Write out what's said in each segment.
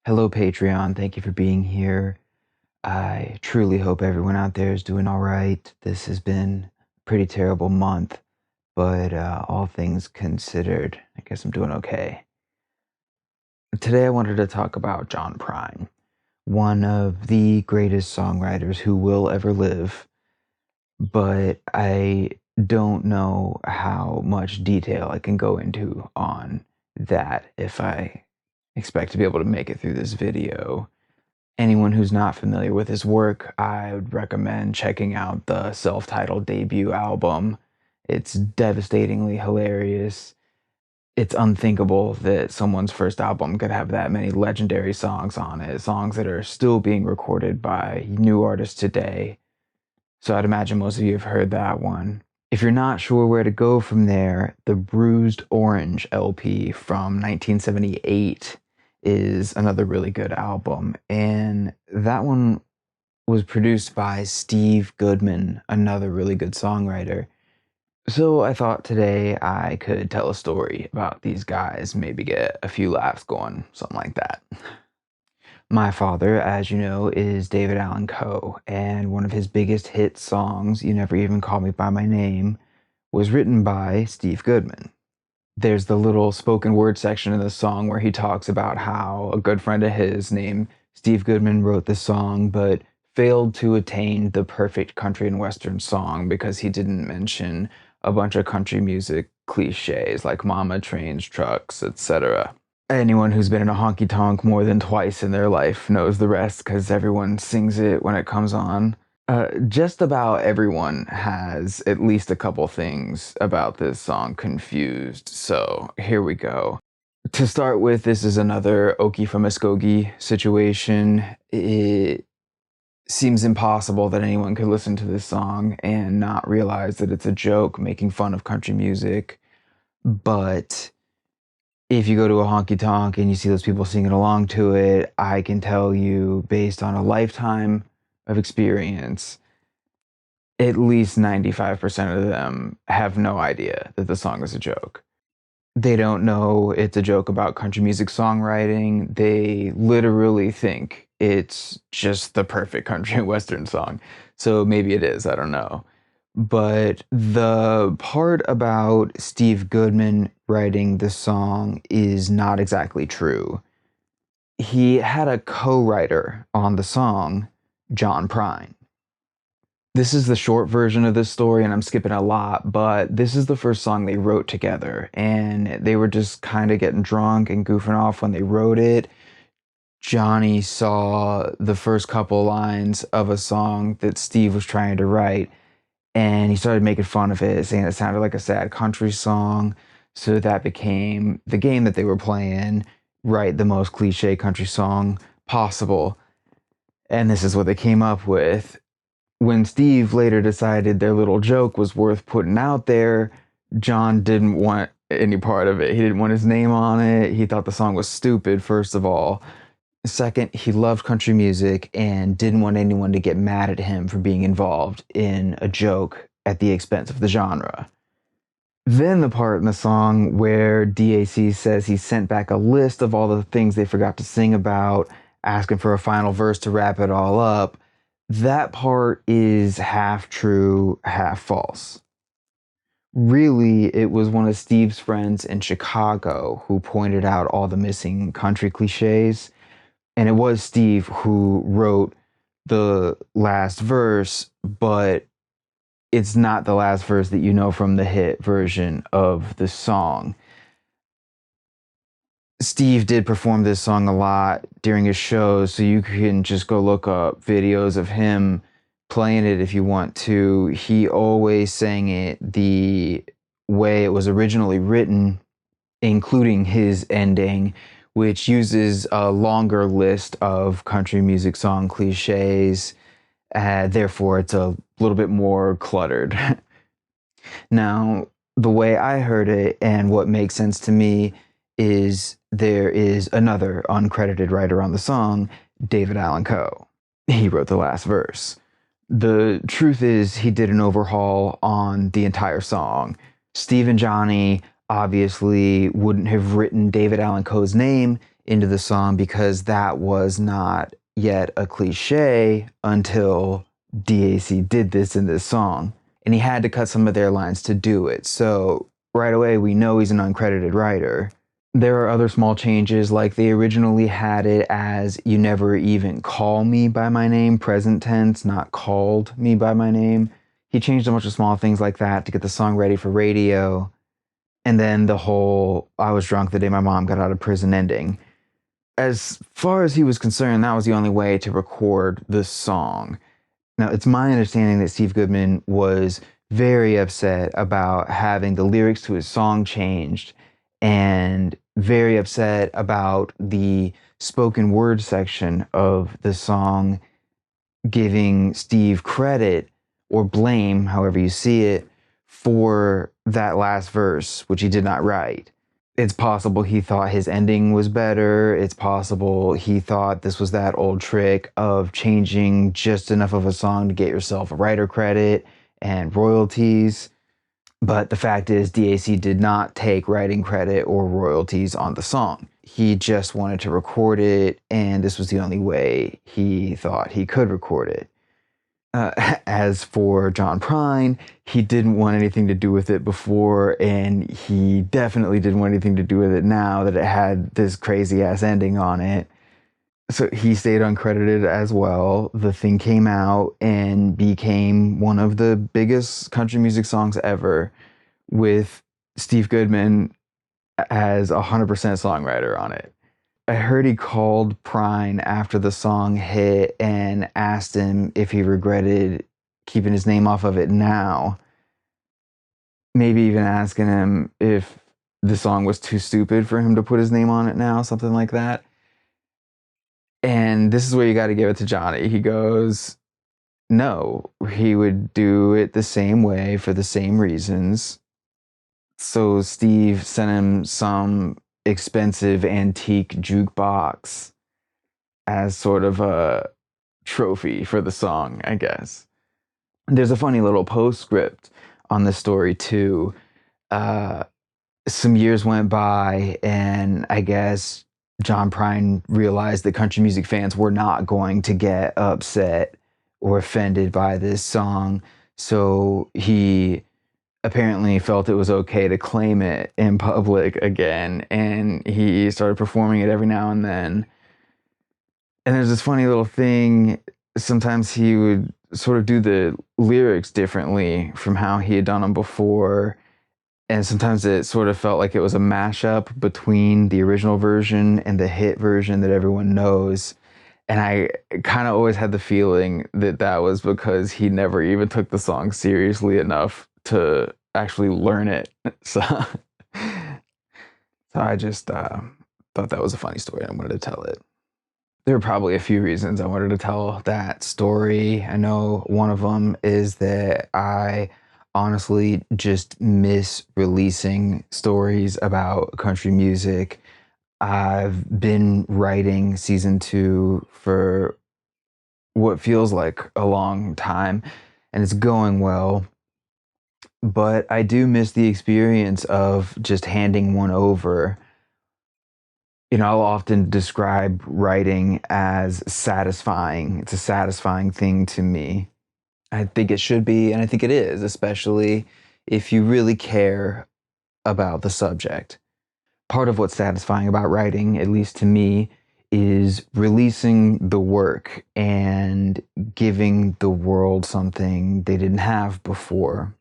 Hello, Patreon. Thank you for being here. I truly hope everyone out there is doing all right. This has been a pretty terrible month, but all things considered, I guess I'm doing okay. Today, I wanted to talk about John Prine, one of the greatest songwriters who will ever live, but I don't know how much detail I can go into on that if I expect to be able to make it through this video. Anyone who's not familiar with his work, I would recommend checking out the self-titled debut album. It's devastatingly hilarious. It's unthinkable that someone's first album could have that many legendary songs on it, songs that are still being recorded by new artists today. So I'd imagine most of you have heard that one. If you're not sure where to go from there, the Bruised Orange LP from 1978 is another really good album. And that one was produced by Steve Goodman, another really good songwriter. So I thought today I could tell a story about these guys, maybe get a few laughs going, something like that. My father, as you know, is David Allan Coe, and one of his biggest hit songs, You Never Even Call Me By My Name, was written by Steve Goodman. There's the little spoken word section in the song where he talks about how a good friend of his named Steve Goodman wrote the song, but failed to attain the perfect country and western song because he didn't mention a bunch of country music cliches like mama, trains, trucks, etc. Anyone who's been in a honky tonk more than twice in their life knows the rest because everyone sings it when it comes on. Just about everyone has at least a couple things about this song confused, so here we go. To start with, this is another Okie from Muskogee situation. It seems impossible that anyone could listen to this song and not realize that it's a joke making fun of country music, but if you go to a honky tonk and you see those people singing along to it, I can tell you, based on a lifetime of experience, at least 95% of them have no idea that the song is a joke. They don't know it's a joke about country music songwriting. They literally think it's just the perfect country and western song. So maybe it is, I don't know. But the part about Steve Goodman writing the song is not exactly true. He had a co-writer on the song, John Prine. This is the short version of this story, and I'm skipping a lot, but this is the first song they wrote together, and they were just kind of getting drunk and goofing off when they wrote it. Johnny saw the first couple lines of a song that Steve was trying to write, and he started making fun of it, saying it sounded like a sad country song. So that became the game that they were playing, write the most cliche country song possible. And this is what they came up with. When Steve later decided their little joke was worth putting out there, John didn't want any part of it. He didn't want his name on it. He thought the song was stupid, first of all. Second, he loved country music and didn't want anyone to get mad at him for being involved in a joke at the expense of the genre. Then the part in the song where DAC says he sent back a list of all the things they forgot to sing about, asking for a final verse to wrap it all up, that part is half true, half false. Really, it was one of Steve's friends in Chicago who pointed out all the missing country cliches. And it was Steve who wrote the last verse, but it's not the last verse that you know from the hit version of the song. Steve did perform this song a lot during his shows, so you can just go look up videos of him playing it if you want to. He always sang it the way it was originally written, including his ending, which uses a longer list of country music song cliches. Therefore, it's a little bit more cluttered. Now, the way I heard it and what makes sense to me is there is another uncredited writer on the song, David Allan Coe. He wrote the last verse. The truth is, he did an overhaul on the entire song. Steve and Johnny obviously wouldn't have written David Allan Coe's name into the song because that was not yet a cliche until DAC did this in this song. And he had to cut some of their lines to do it. So right away, we know he's an uncredited writer. There are other small changes, like they originally had it as "you never even call me by my name," present tense, not "called me by my name." He changed a bunch of small things like that to get the song ready for radio. And then the whole "I was drunk the day my mom got out of prison" ending. As far as he was concerned, that was the only way to record the song. Now, it's my understanding that Steve Goodman was very upset about having the lyrics to his song changed and very upset about the spoken word section of the song giving Steve credit or blame, however you see it, for that last verse, which he did not write. It's possible he thought his ending was better. It's possible he thought this was that old trick of changing just enough of a song to get yourself a writer credit and royalties. But the fact is, DAC did not take writing credit or royalties on the song. He just wanted to record it, and this was the only way he thought he could record it. As for John Prine, he didn't want anything to do with it before, and he definitely didn't want anything to do with it now that it had this crazy ass ending on it. So he stayed uncredited as well. The thing came out and became one of the biggest country music songs ever, with Steve Goodman as 100% songwriter on it. I heard he called Prine after the song hit and asked him if he regretted keeping his name off of it now. Maybe even asking him if the song was too stupid for him to put his name on it now, something like that. And this is where you got to give it to Johnny. He goes, no, he would do it the same way for the same reasons. So Steve sent him some expensive antique jukebox as sort of a trophy for the song, I guess. There's a funny little postscript on this story too. Some years went by, and I guess John Prine realized that country music fans were not going to get upset or offended by this song, so he apparently felt it was okay to claim it in public again, and he started performing it every now and then. And there's this funny little thing. Sometimes he would sort of do the lyrics differently from how he had done them before. And sometimes it sort of felt like it was a mashup between the original version and the hit version that everyone knows. And I kind of always had the feeling that that was because he never even took the song seriously enough to actually learn it. So, I just thought that was a funny story and I wanted to tell it. There are probably a few reasons I wanted to tell that story. I know one of them is that I honestly just miss releasing stories about country music. I've been writing season 2 for what feels like a long time, and it's going well. But I do miss the experience of just handing one over. I'll often describe writing as satisfying. It's a satisfying thing to me. I think it should be, and I think it is, especially if you really care about the subject. Part of what's satisfying about writing, at least to me, is releasing the work and giving the world something they didn't have before.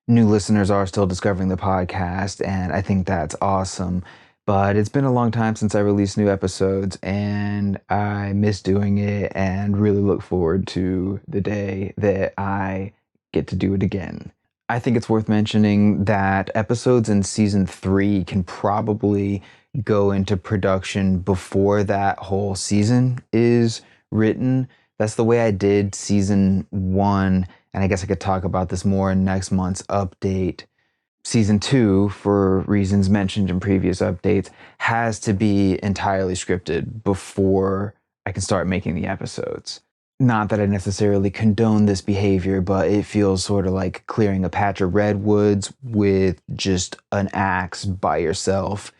New listeners are still discovering the podcast, and I think that's awesome. But it's been a long time since I released new episodes, and I miss doing it and really look forward to the day that I get to do it again. I think it's worth mentioning that episodes in season 3 can probably go into production before that whole season is written. That's the way I did season 1, and I guess I could talk about this more in next month's update. Season 2, for reasons mentioned in previous updates, has to be entirely scripted before I can start making the episodes. Not that I necessarily condone this behavior, but it feels sort of like clearing a patch of redwoods with just an axe by yourself.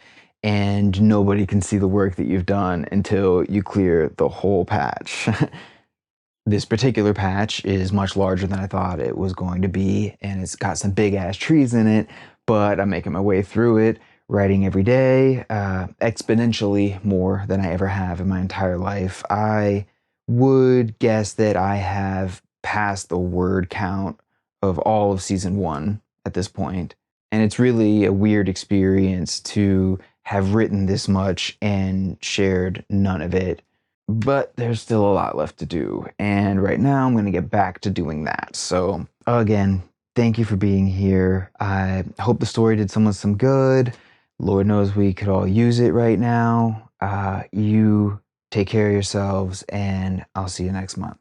and nobody can see the work that you've done until you clear the whole patch. This particular patch is much larger than I thought it was going to be, and it's got some big ass trees in it, but I'm making my way through it, writing every day, exponentially more than I ever have in my entire life. I would guess that I have passed the word count of all of season one at this point, and it's really a weird experience to have written this much and shared none of it, but there's still a lot left to do. And right now, I'm going to get back to doing that. So, again, thank you for being here. I hope the story did someone some good. Lord knows we could all use it right now. You take care of yourselves, and I'll see you next month.